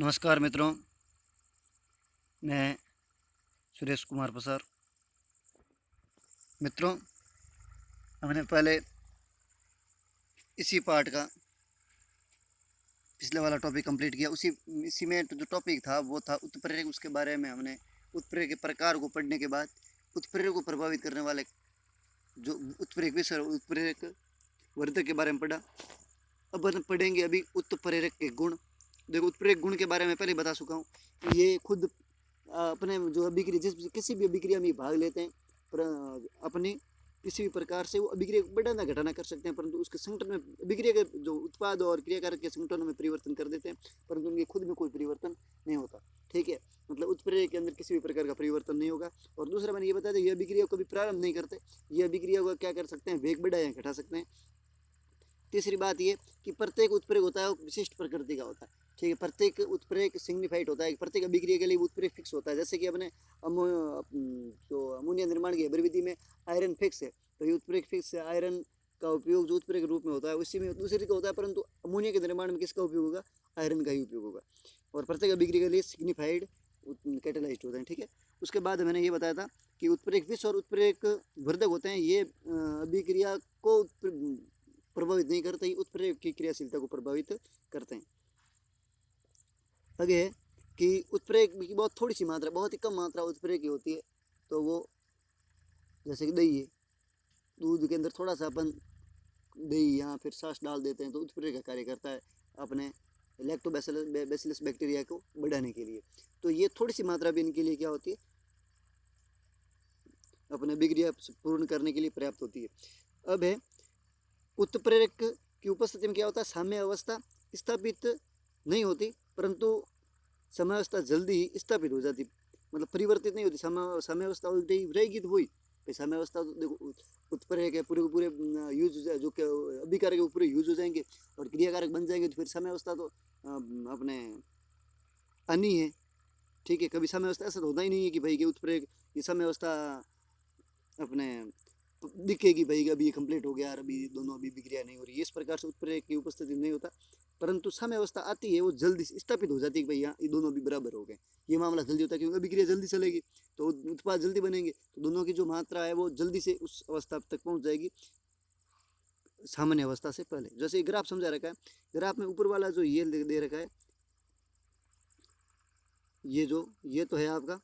नमस्कार मित्रों, मैं सुरेश कुमार प्रसार। मित्रों, हमने पहले इसी पार्ट का पिछले वाला टॉपिक कंप्लीट किया। इसी में जो टॉपिक था वो था उत्प्रेरक। उसके बारे में हमने उत्प्रेरक के प्रकार को पढ़ने के बाद उत्प्रेरक को प्रभावित करने वाले जो उत्प्रेरक विषय उत्प्रेरक वर्धक के बारे में पढ़ा। अब हम पढ़ेंगे अभी उत्प्रेरक के गुण। देखो, उत्प्रेरक गुण के बारे में पहले बता चुका हूँ कि ये खुद अपने जो अभिक्रिया जिस किसी भी अभिक्रिया में भाग लेते हैं, पर अपनी किसी भी प्रकार से वो अभिक्रिया बढ़ाना घटाना कर सकते हैं, परंतु उसके संगठन में अभिक्रिया के जो उत्पाद और क्रियाकारक के संगठनों में परिवर्तन कर देते हैं, परंतु उनके खुद में कोई परिवर्तन नहीं होता। ठीक है, मतलब उत्प्रेरक के अंदर किसी भी प्रकार का परिवर्तन नहीं होगा। और दूसरा मैंने ये बताया था, ये अभिक्रिया को भी प्रारंभ नहीं करते, ये अभिक्रिया को क्या कर सकते हैं, वेग बढ़ा या घटा सकते हैं। तीसरी बात ये कि प्रत्येक उत्प्रेरक होता है वो विशिष्ट प्रकृति का होता है। ठीक है, प्रत्येक उत्प्रेरक सिग्निफाइड होता है, प्रत्येक अभिक्रिया के लिए उत्प्रेरक फिक्स होता है। जैसे कि अपने जो अमोनिया निर्माण की अभिवृद्धि में आयरन फिक्स है, तो ये उत्प्रेरक फिक्स है। आयरन का उपयोग जो उत्प्रेरक रूप में होता है उसी में दूसरे का होता है, परंतु अमोनिया के निर्माण में किसका उपयोग होगा, आयरन का ही उपयोग होगा। और प्रत्येक अभिक्रिया के लिए सिग्निफाइड कैटेलाइज्ड होते हैं। ठीक है, उसके बाद मैंने ये बताया था कि उत्प्रेरक विष और उत्प्रेरक वर्धक होते हैं, ये अभिक्रिया को प्रभावित नहीं करते, ही उत्प्रेरक की क्रियाशीलता को प्रभावित करते हैं। आगे है कि उत्प्रेरक की बहुत थोड़ी सी मात्रा, बहुत ही कम मात्रा उत्प्रेरक की होती है। तो वो जैसे कि दही है, दूध के अंदर थोड़ा सा अपन दही या फिर छाछ डाल देते हैं तो उत्प्रेरक का कार्य करता है अपने लैक्टोबैसिलस बैक्टीरिया को बढ़ाने के लिए। तो ये थोड़ी सी मात्रा भी इनके लिए क्या होती है, अपने अभिक्रिया पूर्ण करने के लिए पर्याप्त होती है। अब है उत्प्रेरक की उपस्थिति में क्या होता है, साम्य अवस्था स्थापित नहीं होती, परंतु साम्यावस्था जल्दी ही स्थापित हो जाती, मतलब परिवर्तित नहीं होती। साम्यावस्था रहेगी तो वही साम्यावस्था। तो देखो, उत्प्रेरक है पूरे पूरे यूज जो अभिकारक है वो पूरे यूज हो जाएंगे और क्रियाकारक बन जाएंगे, तो फिर साम्यावस्था तो अपने आनी है। ठीक है, कभी साम्यावस्था ऐसा तो होता ही नहीं है कि भाई कि उत्प्रेरक ये साम्यावस्था अपने दिखेगी भाई अभी ये कंप्लीट हो गया और अभी दोनों अभिक्रिया नहीं हो रही, इस प्रकार से उत्प्रेरक की उपस्थिति नहीं होता, परंतु समय अवस्था आती है वो जल्दी स्थापित हो जाती है कि भाई यहाँ ये दोनों भी बराबर हो गए। ये मामला जल्दी होता है क्योंकि अभिक्रिया जल्दी चलेगी तो उत्पाद जल्दी बनेंगे, तो दोनों की जो मात्रा है वो जल्दी से उस अवस्था तक पहुंच जाएगी सामान्य अवस्था से पहले। जैसे ग्राफ समझा रखा है, ग्राफ में ऊपर वाला जो ये दे रखा है, ये तो है आपका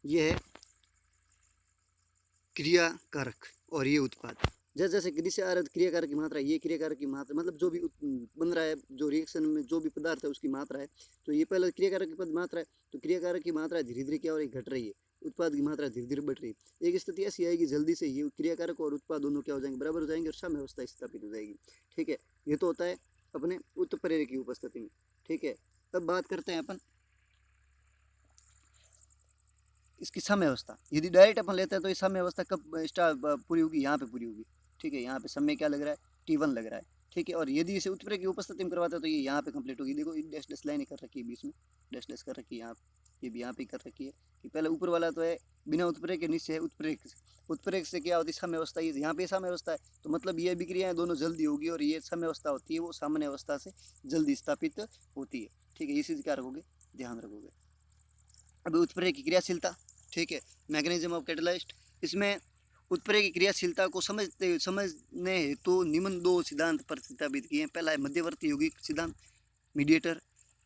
ये है क्रियाकारक और ये उत्पाद। जैसे जैसे क्रियाकारक की मात्रा, ये क्रियाकारक की मात्रा मतलब जो भी बन रहा है, जो रिएक्शन में जो भी पदार्थ है उसकी मात्रा है, तो ये पहले क्रियाकारक की मात्रा है, तो क्रियाकारक की मात्रा धीरे धीरे क्या हो रही है, घट रही है, उत्पाद की मात्रा धीरे धीरे बढ़ रही है। एक स्थिति ऐसी आएगी जल्दी से ये क्रियाकारक और उत्पाद दोनों क्या हो जाएंगे, बराबर हो जाएंगे और साम्य अवस्था स्थापित हो जाएगी। ठीक है, ये तो होता है अपने उत्प्रेरक की उपस्थिति में। ठीक है, अब बात करते हैं अपन इसकी समय अवस्था। यदि डायरेक्ट अपन लेते हैं तो ये समय अवस्था कब पूरी होगी, यहाँ पे पूरी होगी। ठीक है, यहाँ पे समय क्या लग रहा है, T1 लग रहा है। ठीक है, और यदि इसे उत्प्रेरक की उपस्थिति में करवाते हैं तो ये यहाँ पे कंप्लीट होगी। देखो डैश डैश लाइन कर रखी है बीच में, डैश डैश कर रखी है यहाँ, ये भी यहाँ पे कर रखी है कि पहले ऊपर वाला तो है बिना उत्प्रेरक के, नीचे है उत्प्रेरक से। उत्प्रेरक से क्या होती है, समय अवस्था, ये यहाँ पे समय अवस्था है, तो मतलब ये अभिक्रियाएं दोनों जल्दी होगी और ये समय अवस्था होती है वो सामान्य अवस्था से जल्दी स्थापित होती है। ठीक है, ये चीज़ क्या रखोगे, ध्यान रखोगे। अभी उत्प्रेरक की क्रियाशीलता, ठीक है, मैकेनिज्म ऑफ कैटेलाइस्ट। इसमें उत्प्रेरक की क्रियाशीलता को समझने हेतु निम्न दो सिद्धांत प्रतिस्थापित किए हैं। पहला है मध्यवर्ती यौगिक सिद्धांत, मीडिएटर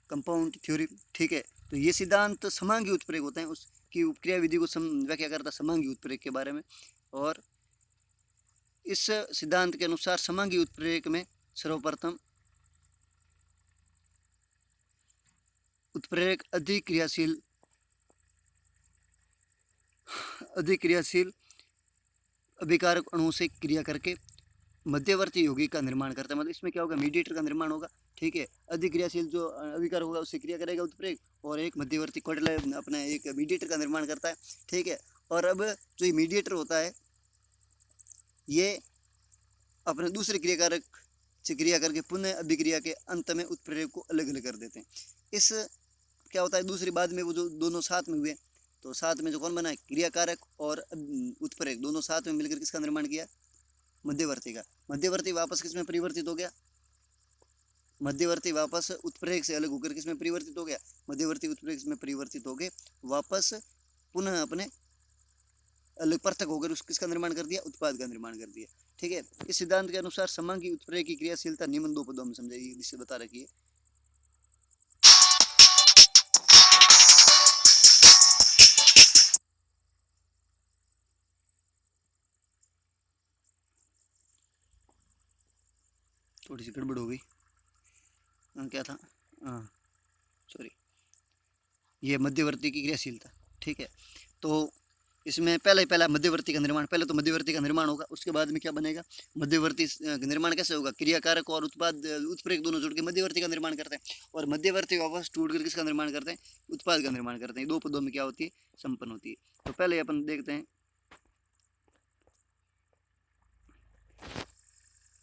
कंपाउंड थ्योरी। ठीक है, तो ये सिद्धांत समांगी उत्प्रेरक होते हैं, उसकी क्रिया विधि को व्याख्या करता है समांगी उत्प्रेरक के बारे में। और इस सिद्धांत के अनुसार समांगी उत्प्रेरक में सर्वप्रथम उत्प्रेरक अधिक क्रियाशील अभिकारक अणुओं से क्रिया करके मध्यवर्ती यौगिक का निर्माण करता है। मतलब इसमें क्या होगा, मीडिएटर का निर्माण होगा। ठीक है, अधिक क्रियाशील जो अभिकारक होगा उससे क्रिया करेगा उत्प्रेरक, और एक मध्यवर्ती अपना एक मीडिएटर का निर्माण करता है। ठीक है, और अब जो ये मीडिएटर होता है ये अपने दूसरे क्रियाकारक से क्रिया करके पुनः अभिक्रिया के अंत में उत्प्रेरक को अलग अलग कर देते हैं। इस क्या होता है, दूसरी बाद में वो जो दोनों साथ में हुए, तो साथ में जो कौन बना है, क्रियाकारक और उत्प्रेरक दोनों साथ में मिलकर किसका निर्माण किया, मध्यवर्ती का। मध्यवर्ती वापस किसमें परिवर्तित हो गया, मध्यवर्ती वापस उत्प्रेरक से अलग होकर किसमें परिवर्तित हो गया, मध्यवर्ती उत्प्रेरक में परिवर्तित हो गए, वापस पुनः अपने अलग पृथक होकर उस किसका निर्माण कर दिया, उत्पाद का निर्माण कर दिया। ठीक है, इस सिद्धांत के अनुसार समांगी उत्प्रेरक की क्रियाशीलता निम्न दो पदों में समझाई, जिससे बता रखी है। थोड़ी सी गड़बड़ हो गई, क्या था, हाँ सॉरी, ये मध्यवर्ती की क्रियाशीलता। ठीक है, तो इसमें पहला मध्यवर्ती का निर्माण, पहले तो मध्यवर्ती का निर्माण होगा, उसके बाद में क्या बनेगा, मध्यवर्ती निर्माण कैसे होगा, क्रियाकारक और उत्पाद उत्प्रेरक दोनों जुड़ के मध्यवर्ती का निर्माण करते हैं, और मध्यवर्ती वापस टूट कर किसका निर्माण करते हैं, उत्पाद का निर्माण करते हैं। दो पदों में क्या होती है, संपन्न होती है। तो पहले अपन देखते हैं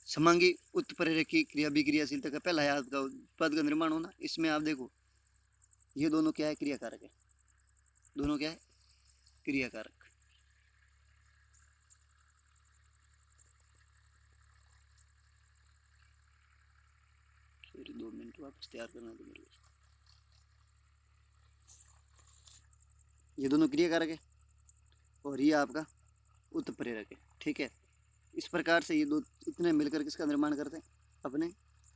समांगी उत्प्रेरक की क्रिया विक्रियाशीलता का पहला है आपका उत्पाद का निर्माण होना। इसमें आप देखो ये दोनों क्या है, क्रियाकारक है, दोनों क्या है, क्रियाकारक। फिर 2 मिनट वापस तैयार करना तो मेरे को, ये दोनों क्रियाकारक है और ये आपका उत्प्रेरक है। ठीक है, इस प्रकार से ये दो इतने मिलकर किसका निर्माण करते हैं, अपने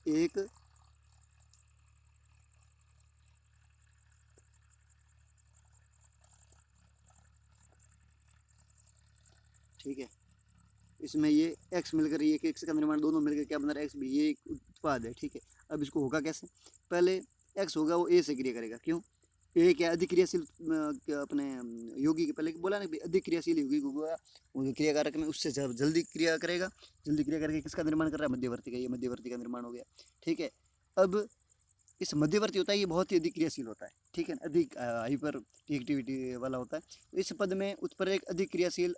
एक ठीक है, इसमें ये x मिलकर ये x का निर्माण, दोनों मिलकर क्या बना रहा है, x भी, ये एक उत्पाद है। ठीक है, अब इसको होगा कैसे, पहले x होगा वो a से क्रिया करेगा, क्यों, a क्या अधिक क्रियाशील अपने योगी के पहले बोला ना, अधिक क्रियाशील योगी होगा वो क्रियाकारक में, उससे जल्दी क्रिया करेगा, जल्दी क्रिया करके किसका निर्माण कर रहा है, मध्यवर्ती का, ये मध्यवर्ती का निर्माण हो गया। ठीक है, अब इस मध्यवर्ती होता है ये बहुत ही अधिक क्रियाशील होता है। ठीक है, अधिक हाइपर रिएक्टिविटी वाला होता है। इस पद में उत्प्रेरक अधिक क्रियाशील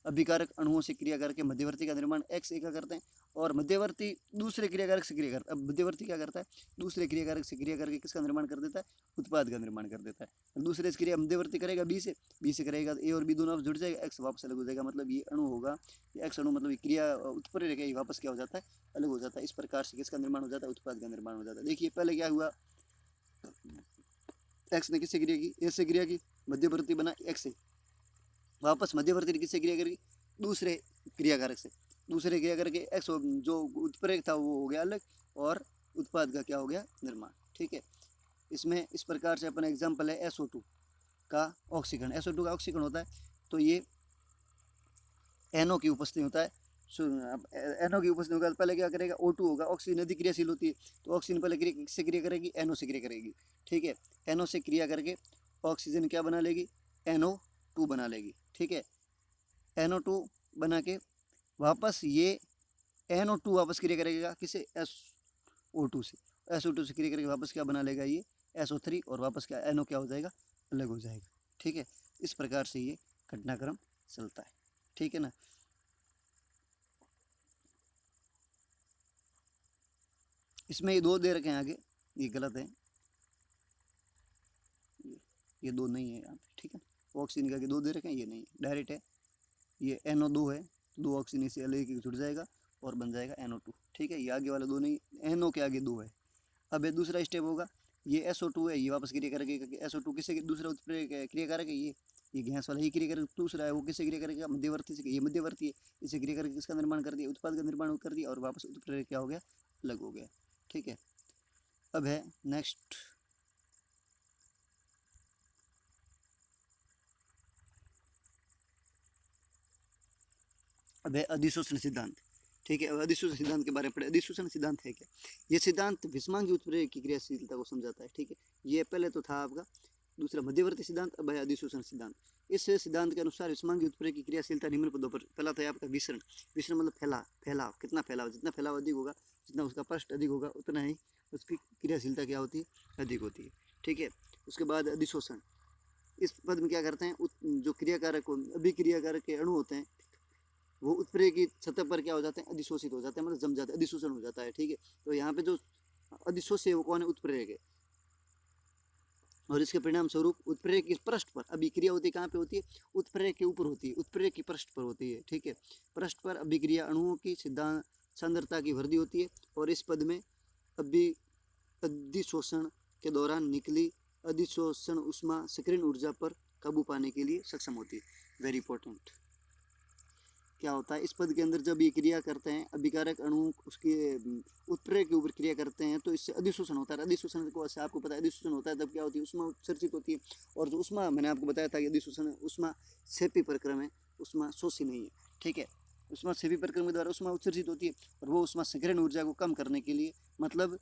अभिकारक अणुओं से क्रिया करके मध्यवर्ती का निर्माण x का करते हैं, और मध्यवर्ती दूसरे क्रियाकारक से क्रिया करता है। अब मध्यवर्ती क्या करता है, दूसरे क्रियाकारक से क्रिया करके किसका निर्माण कर देता है, उत्पाद का निर्माण कर देता है। दूसरे से क्रिया मध्यवर्ती करेगा b से करेगा, a और b दोनों जुड़ जाएगा, x वापस अलग हो जाएगा, मतलब ये अणु होगा, ये x अणु मतलब ये क्रिया उत्प्रेरक है, वापस क्या हो जाता है, अलग हो जाता है। इस प्रकार से किसका निर्माण हो जाता है, उत्पाद का निर्माण हो जाता है। देखिए पहले क्या हुआ, x ने किससे क्रिया की, a से क्रिया की, मध्यवर्ती बना x से, वापस मध्यवर्ती ने किससे क्रिया करेगी, दूसरे क्रियाकारक से, दूसरे क्रिया करके एक्स जो उत्प्रेरक था वो हो गया अलग, और उत्पाद का क्या हो गया, निर्माण। ठीक है, इसमें इस प्रकार से अपना एग्जाम्पल है SO2 का ऑक्सीकरण। SO2 का ऑक्सीकरण होता है तो ये NO की उपस्थिति होता है, NO की उपस्थिति होगा, पहले क्या करेगा, O2 होगा, ऑक्सीजन अधिक क्रियाशील होती है, तो ऑक्सीजन पहले किससे क्रिया करेगी, NO से क्रिया करेगी। ठीक है, NO से क्रिया करके ऑक्सीजन क्या बना लेगी, NO2 बना लेगी। ठीक है, NO2 बना के वापस ये NO2 वापस क्रिया करेगा किसे, SO2 से, SO2 से क्रिया करके वापस क्या बना लेगा, ये SO3, और वापस क्या NO क्या हो जाएगा, अलग हो जाएगा। ठीक है, इस प्रकार से ये घटनाक्रम चलता है। ठीक है ना, इसमें ये दो दे रखे हैं आगे, ये गलत है, ये दो नहीं है यहाँ पे। ठीक है, ऑक्सीजन के आगे दो दे रखे हैं, ये नहीं है, डायरेक्ट है, ये NO2 है, दो ऑक्सीजन से अलग जुड़ जाएगा और बन जाएगा NO2। ठीक है, ये आगे वाला दो नहीं, NO के आगे दो है। अब ये दूसरा स्टेप होगा, ये SO2 है, ये वापस क्रिया करेगा, SO2 किससे, दूसरा उत्प्रेरक क्रिया करेगा, ये गैस वाला ही क्रिया करेगा, दूसरा है वो किससे क्रिया करेगा, मध्यवर्ती से, ये मध्यवर्ती है, इसे क्रिया करके किसका निर्माण कर दिया, उत्पाद का निर्माण कर दिया, और वापस उत्प्रेरक क्या हो गया, अलग हो गया। ठीक है, अब है नेक्स्ट, अब है अधिशोषण सिद्धांत। ठीक है, अब अधिशोषण सिद्धांत के बारे में पढ़े। अधिशोषण सिद्धांत है क्या, ये सिद्धांत विषमांगी उत्प्रेरक की क्रियाशीलता को समझाता है। ठीक है, ये पहले तो था आपका दूसरा मध्यवर्ती सिद्धांत, अब है अधिशोषण सिद्धांत। इस सिद्धांत के अनुसार विषमांगी उत्प्रेरक की क्रियाशीलता निम्न पदों पर, पहला था आपका विसरण, विसरण मतलब फैलाव, कितना फैलाव, जितना फैलाव अधिक होगा, जितना उसका पृष्ठ अधिक होगा, उतना ही उसकी क्रियाशीलता क्या होती है, अधिक होती है। ठीक है, उसके बाद अधिशोषण, इस पद में क्या करते हैं, जो क्रियाकारक अभिक्रियाकारक के अणु होते हैं वो उत्प्रेरक की सतह पर क्या हो जाते हैं, अधिशोषित हो जाते हैं, मतलब जम जाते हैं, अधिशोषण हो जाता है। ठीक है, तो यहाँ पे जो अधिशोषी है वो कौन है, उत्प्रेरक है। और इसके परिणाम स्वरूप उत्प्रेरक की पृष्ठ पर, अभिक्रिया होती है कहाँ पे होती है, उत्प्रेरक के ऊपर होती है, उत्प्रेरक की पृष्ठ पर होती है, ठीक है। पृष्ठ पर अभिक्रिया अणुओं की सिद्धांत सांद्रता की वृद्धि होती है और इस पद में अभी अधिशोषण के दौरान निकली अधिशोषण उष्मा सक्रिय ऊर्जा पर काबू पाने के लिए सक्षम होती है। Very important. क्या होता है इस पद के अंदर, जब ये क्रिया करते हैं अभिकारक अणु उसके उत्प्रेरक के ऊपर क्रिया करते हैं तो इससे अधिशोषण होता है। अधिशोषण को आपको पता है, अधिशोषण होता है तब क्या होती है, उष्मा उत्सर्जित होती है। और जो उष्मा मैंने आपको बताया था कि अधिशोषण उष्मा सेपी प्रक्रम है, उष्मा शोषी नहीं है, ठीक है। उष्मा सेपी प्रक्रम के द्वारा उष्मा उत्सर्जित होती है और वो उष्मा संग्रहण ऊर्जा को कम करने के लिए, मतलब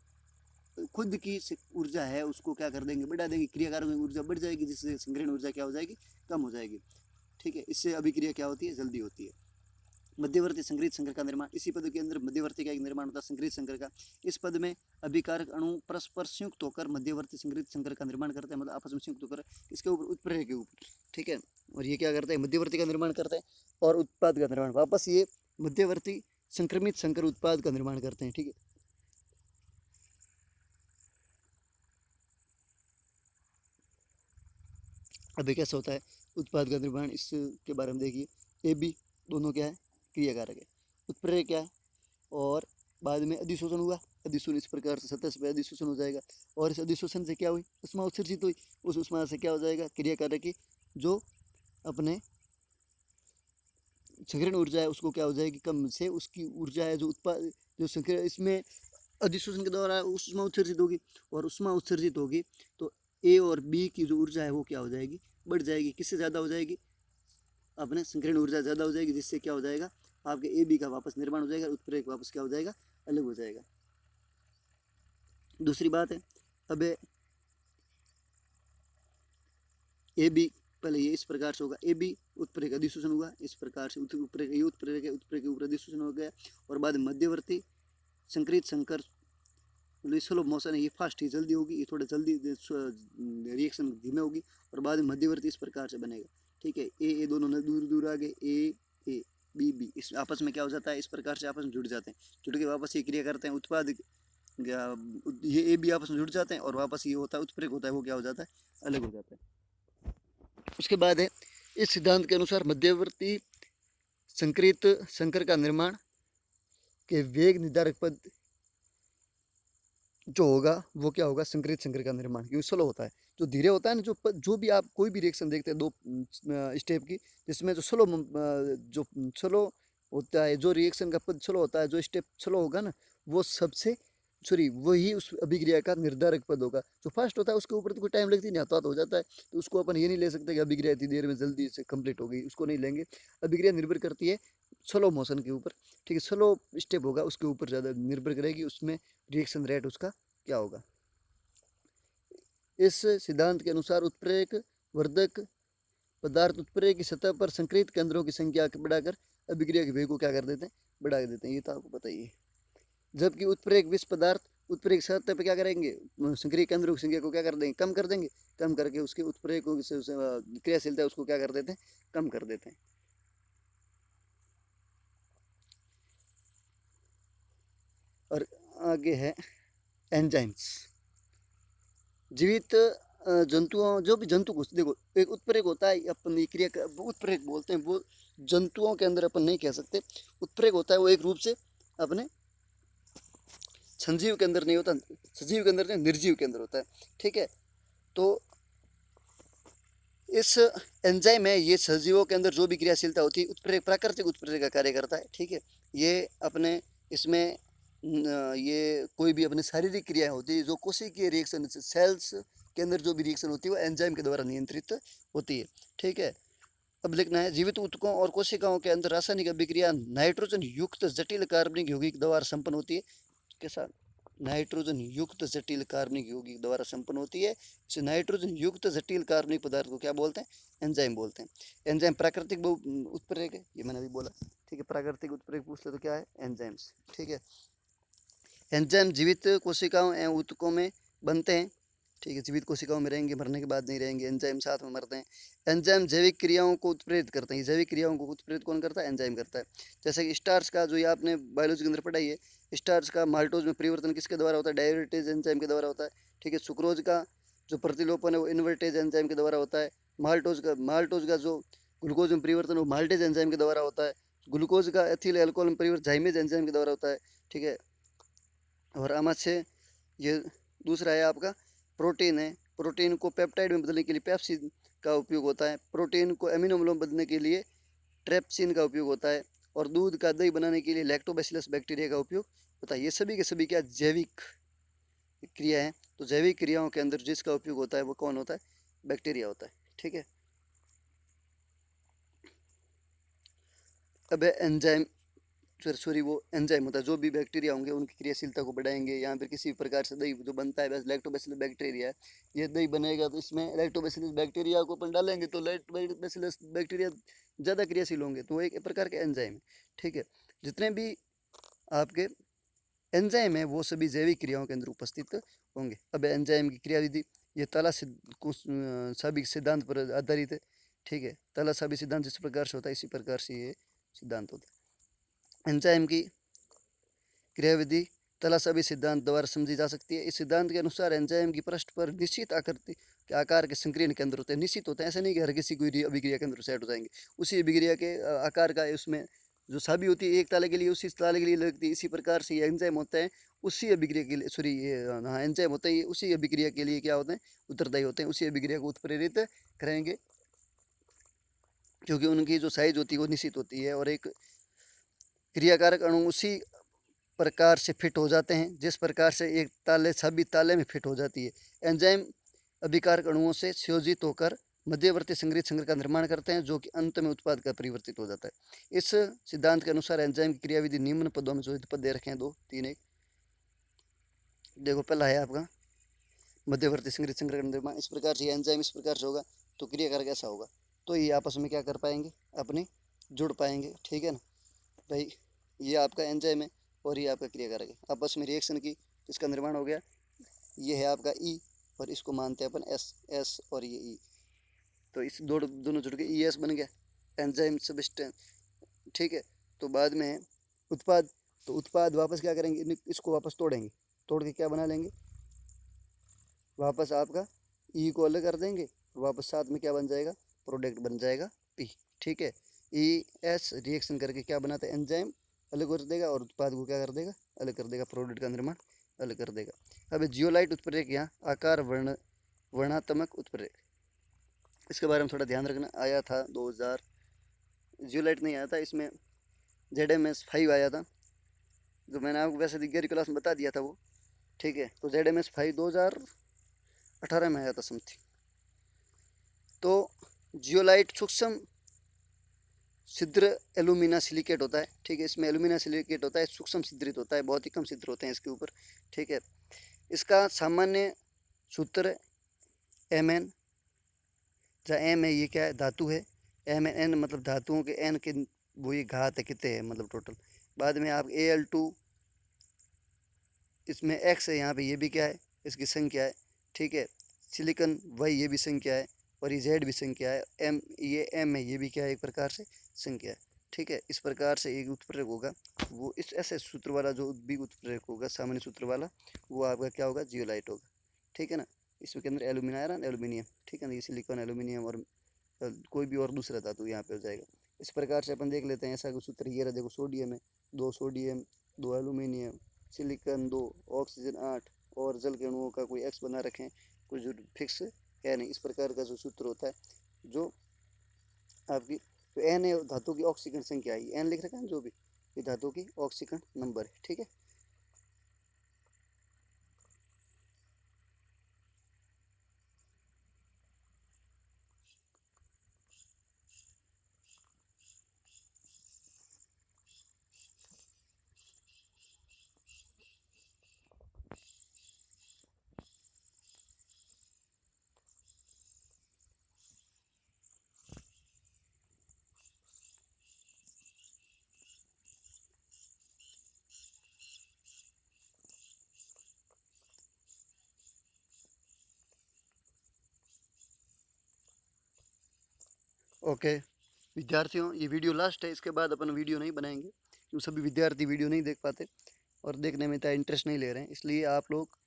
खुद की ऊर्जा है उसको क्या कर देंगे, बढ़ा देंगे, क्रियाकारों की ऊर्जा बढ़ जाएगी जिससे संग्रहण ऊर्जा क्या हो जाएगी, कम हो जाएगी, ठीक है। इससे अभिक्रिया क्या होती है, जल्दी होती है। मध्यवर्ती संग्रहित संकर का निर्माण, इसी पद के अंदर मध्यवर्ती का एक निर्माण होता है संग्रहित संकर का। इस पद में अभिकारक अणु परस्पर संयुक्त होकर मध्यवर्ती संग्रहित संकर का निर्माण करते हैं, मतलब आपस में संयुक्त होकर इसके ऊपर उत्प्रेरक के ऊपर, ठीक है। और ये क्या करते हैं, मध्यवर्ती का निर्माण करते हैं और उत्पाद का निर्माण, वापस ये मध्यवर्ती संक्रमित संकर उत्पाद का निर्माण करते हैं, ठीक है। अभी कैसा होता है उत्पाद का निर्माण, इसके बारे में देखिए। ए बी दोनों क्या है, क्रियाकारक है। उत्प्रेरक क्या है, और बाद में अधिशोषण हुआ, अधिशोषण इस प्रकार से सतह पे अधिशोषण हो जाएगा और इस अधिशोषण से क्या हुई, उष्मा उत्सर्जित हुई। उस उष्मा से क्या हो जाएगा, क्रियाकारक की जो अपने संग्रहण ऊर्जा है उसको क्या हो जाएगी, कम से उसकी ऊर्जा है जो उत्पाद जो संग्रह, इसमें अधिशोषण के द्वारा उष्मा उत्सर्जित होगी और उष्मा उत्सर्जित होगी तो ए और बी की जो ऊर्जा है वो क्या हो जाएगी, बढ़ जाएगी। किससे ज़्यादा हो जाएगी, अपने संग्रहण ऊर्जा ज़्यादा हो जाएगी, जिससे क्या हो जाएगा, आपके ए बी का वापस निर्माण हो जाएगा, उत्प्रेरक वापस क्या हो जाएगा, अलग हो जाएगा। दूसरी बात है, अब ए बी पहले ये इस प्रकार से होगा, ए बी उत्प्रेरक अधिशोषण हुआ इस प्रकार से, उत्प्रेरक ये उत्प्रेरक है, उत्प्रेरक के ऊपर अधिशोषण हो गया और बाद मध्यवर्ती संकरित संकर मतलब स्लो मोशन है, ये फास्ट ही जल्दी होगी, ये थोड़ा जल्दी रिएक्शन धीमे होगी और बाद में मध्यवर्ती इस प्रकार से बनेगा, ठीक है। ए दोनों दूर दूर आ गए, ए बी बी इस आपस में क्या हो जाता है, इस प्रकार से आपस में जुड़ जाते हैं, जुड़ के वापस ये क्रिया करते हैं, उत्पाद ये ए बी आपस में जुड़ जाते हैं और वापस ये होता है उत्प्रेरक होता है वो क्या हो जाता है, अलग हो जाता है। उसके बाद है इस सिद्धांत के अनुसार मध्यवर्ती संकरित संकर का निर्माण के वेग निर्धारक पद जो होगा वो क्या होगा, संकरित संकर का निर्माण, क्योंकि स्लो होता है। जो धीरे होता है ना, जो भी आप कोई भी रिएक्शन देखते हैं दो स्टेप की, जिसमें जो स्लो होता है, जो रिएक्शन का पद स्लो होता है, जो स्टेप स्लो होगा ना, वो सबसे सॉरी वही उस अभिक्रिया का निर्धारक पद होगा। जो फास्ट होता है उसके ऊपर तो कोई टाइम लगती नहीं, आता तो हो जाता है, तो उसको अपन ये नहीं ले सकते कि अभिक्रिया इतनी देर में जल्दी से कंप्लीट हो गई, उसको नहीं लेंगे। अभिक्रिया निर्भर करती है स्लो मोशन के ऊपर, ठीक है, स्लो स्टेप होगा उसके ऊपर ज़्यादा निर्भर करेगी, उसमें रिएक्शन रेट उसका क्या होगा। इस सिद्धांत के अनुसार उत्प्रेरक वर्धक पदार्थ उत्प्रेरक की सतह पर संक्रिय केंद्रों की संख्या बढ़ाकर अभिक्रिया के वेग को क्या कर देते हैं, बढ़ा देते हैं, ये तो आपको पता ही है। जबकि उत्प्रेरक विष पदार्थ उत्प्रेरक सतह पर क्या करेंगे, संक्रिय केंद्रों की संख्या को क्या कर देंगे, कम कर देंगे, कम करके उसके उत्प्रेरकों की क्रियाशीलता उसको क्या कर देते हैं, कम कर देते हैं। और आगे है एंजाइम्स। जीवित जंतुओं, जो भी जंतु कुछ देखो, एक उत्प्रेरक होता है, अपन क्रिया उत्प्रेरक बोलते हैं, वो जंतुओं के अंदर अपन नहीं कह सकते। उत्प्रेरक होता है वो एक रूप से अपने संजीव के अंदर नहीं होता, सजीव के अंदर नहीं, निर्जीव के अंदर होता है, ठीक है। तो इस एंजाइम है, ये सजीवों के अंदर जो भी क्रियाशीलता होती है उत्प्रेरक, प्राकृतिक उत्प्रेरक का कार्य करता है, ठीक है। ये अपने इसमें ये कोई भी अपने शारीरिक क्रिया होती है, जो कोशिकीय रिएक्शन सेल्स के अंदर जो भी रिएक्शन होती है वो एंजाइम के द्वारा नियंत्रित होती है, ठीक है। अब लिखना है, जीवित ऊतकों और कोशिकाओं के अंदर रासायनिक अभिक्रिया नाइट्रोजन युक्त जटिल कार्बनिक यौगिक द्वारा संपन्न होती है। कैसा, नाइट्रोजन युक्त जटिल कार्बनिक यौगिक द्वारा संपन्न होती है। इसे नाइट्रोजन युक्त जटिल कार्बनिक पदार्थ को क्या बोलते हैं, एंजाइम बोलते हैं। एंजाइम प्राकृतिक उत्प्रेरक है, ये मैंने अभी बोला, ठीक है। प्राकृतिक उत्प्रेरक पूछ ले तो क्या है, एंजाइम्स, ठीक है। एंजाइम जीवित कोशिकाओं एवं ऊतकों में बनते हैं, ठीक है। जीवित कोशिकाओं में रहेंगे, मरने के बाद नहीं रहेंगे, एंजाइम साथ में मरते हैं। एंजाइम जैविक क्रियाओं को उत्प्रेरित करते हैं, जैविक क्रियाओं को उत्प्रेरित कौन करता है, एंजाइम करता है। जैसे कि स्टार्च का, जो ये आपने बायोलॉजी के अंदर पढ़ाई है, स्टार्च का माल्टोज में परिवर्तन किसके द्वारा होता है, डायरेटेज एंजाइम के द्वारा होता है, ठीक है। सुक्रोज का जो प्रतिलोपन है वो इन्वर्टेज एंजाइम के द्वारा होता है। माल्टोज का जो ग्लूकोज में परिवर्तन वो माल्टेज एंजाइम के द्वारा होता है। ग्लूकोज का एथिल अल्कोहल में परिवर्तन जाइमेज एंजाइम के द्वारा होता है, ठीक है। और आमाशय ये दूसरा है आपका प्रोटीन है। प्रोटीन को पेप्टाइड में बदलने के लिए पेप्सिन का उपयोग होता है। प्रोटीन को एमिनो अम्लों में बदलने के लिए ट्रेप्सिन का उपयोग होता है। और दूध का दही बनाने के लिए लैक्टोबैसिलस बैक्टीरिया का उपयोग होता है। ये सभी के सभी क्या जैविक क्रिया है। तो जैविक क्रियाओं के अंदर जिसका उपयोग होता है वो कौन होता है? बैक्टीरिया होता है, ठीक है। अब एंजाइम सॉरी वो एंजाइम होता है, जो भी बैक्टीरिया होंगे उनकी क्रियाशीलता को बढ़ाएंगे। यहाँ पर किसी भी प्रकार से दही जो बनता है बस लैक्टोबैसिलस बैक्टीरिया है, ये दही बनेगा तो इसमें लैक्टोबैसिलस बैक्टीरिया को अपन डालेंगे तो लैक्टोबैसिलस बैक्टीरिया ज़्यादा क्रियाशील होंगे, तो वो एक प्रकार के एंजाइम है, ठीक है। जितने भी आपके एंजाइम है वो सभी जैविक क्रियाओं के अंदर उपस्थित होंगे। अब एंजाइम की क्रियाविधि ये साबिक सिद्धांत पर आधारित है, ठीक है। ताला साबिक सिद्धांत जिस प्रकार से होता है इसी प्रकार से ये सिद्धांत होता है। एंजाइम की क्रियाविधि तलासाबी सिद्धांत द्वारा समझी जा सकती है। इस सिद्धांत के अनुसार एंजाइम की पृष्ठ पर निश्चित आकृति के आकार के संकीर्ण केंद्र होते हैं। निश्चित होते हैं, ऐसा नहीं कि हर किसी कोई अभिक्रिया के अंदर सेट हो जाएंगे। उसी अभिक्रिया के आकार का उसमें जो साबी होती है एक ताले के लिए उसी ताले के लिए लगती है। इसी प्रकार से ये एंजाइम होता है उसी अभिक्रिया के लिए सॉरी ये हाँ एंजाइम होता है ये उसी अभिक्रिया के लिए क्या होते हैं? उत्तरदायी होते हैं, उसी अभिक्रिया को उत्प्रेरित करेंगे, क्योंकि उनकी जो साइज होती है वो निश्चित होती है। और एक क्रियाकारक अणु उसी प्रकार से फिट हो जाते हैं जिस प्रकार से एक ताले सभी ताले में फिट हो जाती है। एंजाइम अभिकारक अणुओं से संयोजित होकर मध्यवर्ती संग्रहित संग्रह का निर्माण करते हैं जो कि अंत में उत्पाद का परिवर्तित हो जाता है। इस सिद्धांत के अनुसार एंजाइम की क्रियाविधि निम्न पदों में जो पद दे रखे हैं 2 3 1 देखो। पहला है आपका मध्यवर्ती संग्रहित संग्रह का निर्माण। इस प्रकार से एंजाइम इस प्रकार से होगा तो क्रियाकारक ऐसा होगा, तो ये आपस में क्या कर पाएंगे? अपने जुड़ पाएंगे, ठीक है ना भाई। ये आपका एंजाइम है और ये आपका क्रियाकारक है, आपस में रिएक्शन की इसका निर्माण हो गया। ये है आपका ई और इसको मानते हैं अपन एस, एस और ये ई, तो इस दोनों जुड़ के ई एस बन गया एंजाइम सब्सटेंस, ठीक है। तो बाद में उत्पाद, तो उत्पाद वापस क्या करेंगे? इसको वापस तोड़ेंगे, तोड़ के क्या बना लेंगे? वापस आपका ई को अलग कर देंगे और वापस साथ में क्या बन जाएगा? प्रोडक्ट बन जाएगा पी, ठीक है। ई एस रिएक्शन करके क्या बनाता है? एंजाइम अलग कर देगा और उत्पाद को क्या कर देगा? अलग कर देगा, प्रोडक्ट का निर्माण अलग कर देगा। अब जियोलाइट उत्प्रेरक यहाँ आकार वर्णात्मक उत्प्रेरक, इसके बारे में थोड़ा ध्यान रखना। आया था 2000 जियोलाइट नहीं आया था, इसमें ZMS5 आया था, जो मैंने आपको वैसे 11वीं क्लास में बता दिया था वो, ठीक है। तो ZMS5 2018 में आया था समथिंग। तो जियोलाइट सूक्ष्म छिद्र एल्यूमिना सिलिकेट होता है, ठीक है। इसमें एल्यूमिना सिलिकेट होता है, सूक्ष्म छिद्रित होता है, बहुत ही कम छिद्र होते हैं इसके ऊपर, ठीक है। इसका सामान्य सूत्र Mn, जहाँ M है ये क्या है? धातु है। Mn मतलब धातुओं के n के वो ये घात है कितने है मतलब टोटल। बाद में आप Al2 इसमें x है, यहाँ पे ये भी क्या है? इसकी संख्या है, ठीक है। सिलिकॉन Y ये भी संख्या है और ये Z भी संख्या है। M ये M है, ये भी क्या है? एक प्रकार से संख्या है, ठीक है। इस प्रकार से एक उत्प्रेरक होगा वो इस ऐसे सूत्र वाला जो भी उत्प्रेरक होगा सामान्य सूत्र वाला वो आपका क्या होगा? जियोलाइट होगा, ठीक है ना। इसमें के अंदर एल्यूमिना आयरन एल्यूमिनियम, ठीक है ना। ये सिलिकॉन एल्यूमिनियम और कोई भी और दूसरा धातु यहाँ पे हो जाएगा। इस प्रकार से अपन देख लेते हैं ऐसा कोई सूत्र। ये रहा देखो, सोडियम है 2 सोडियम 2 एल्यूमिनियम, सिलिकॉन 2, ऑक्सीजन 8 और जल के अणुओं का कोई एक्स बना रखें, कुछ जो फिक्स है नहीं। इस प्रकार का जो सूत्र होता है जो आपकी तो एन है धातु की ऑक्सीकरण संख्या है, एन लिख रखा है जो भी, ये धातु की ऑक्सीकरण नंबर है, ठीक है। ओके विद्यार्थियों, ये वीडियो लास्ट है, इसके बाद अपन वीडियो नहीं बनाएंगे क्योंकि सभी विद्यार्थी वीडियो नहीं देख पाते और देखने में इतना इंटरेस्ट नहीं ले रहे हैं। इसलिए आप लोग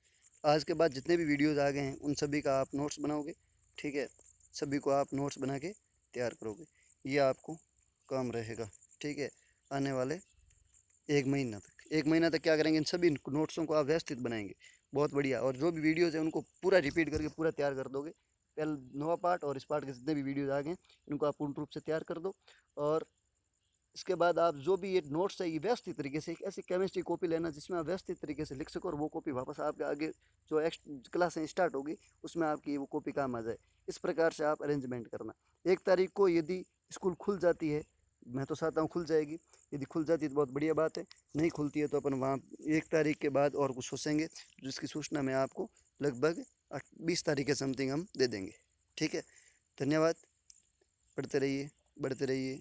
आज के बाद जितने भी वीडियोज़ आ गए हैं उन सभी का आप नोट्स बनाओगे, ठीक है, सभी को आप नोट्स बना के तैयार करोगे, ये आपको काम रहेगा, ठीक है। आने वाले 1 महीना तक क्या करेंगे, इन सभी नोट्सों को आप व्यवस्थित बनाएंगे, बहुत बढ़िया। और जो भी वीडियोज़ हैं उनको पूरा रिपीट करके पूरा तैयार कर दोगे। पहले नोवा पार्ट और इस पार्ट के जितने भी वीडियोज़ आ गए हैं इनको आप पूर्ण रूप से तैयार कर दो। और इसके बाद आप जो भी ये नोट्स है ये व्यवस्थित तरीके से एक ऐसी केमिस्ट्री कॉपी लेना जिसमें आप व्यवस्थित तरीके से लिख सको, और वो कॉपी वापस आपके आगे जो क्लासें स्टार्ट होगी उसमें आपकी वो कॉपी काम आ जाए। इस प्रकार से आप अरेंजमेंट करना। 1 तारीख को यदि स्कूल खुल जाती है, मैं तो चाहता हूँ खुल जाएगी, यदि खुल जाती है तो बहुत बढ़िया बात है, नहीं खुलती है तो अपन वहाँ 1 तारीख के बाद और कुछ सोचेंगे, जिसकी सूचना मैं आपको लगभग 20 तारीख के समथिंग हम दे देंगे, ठीक है। धन्यवाद। पढ़ते रहिए, बढ़ते रहिए।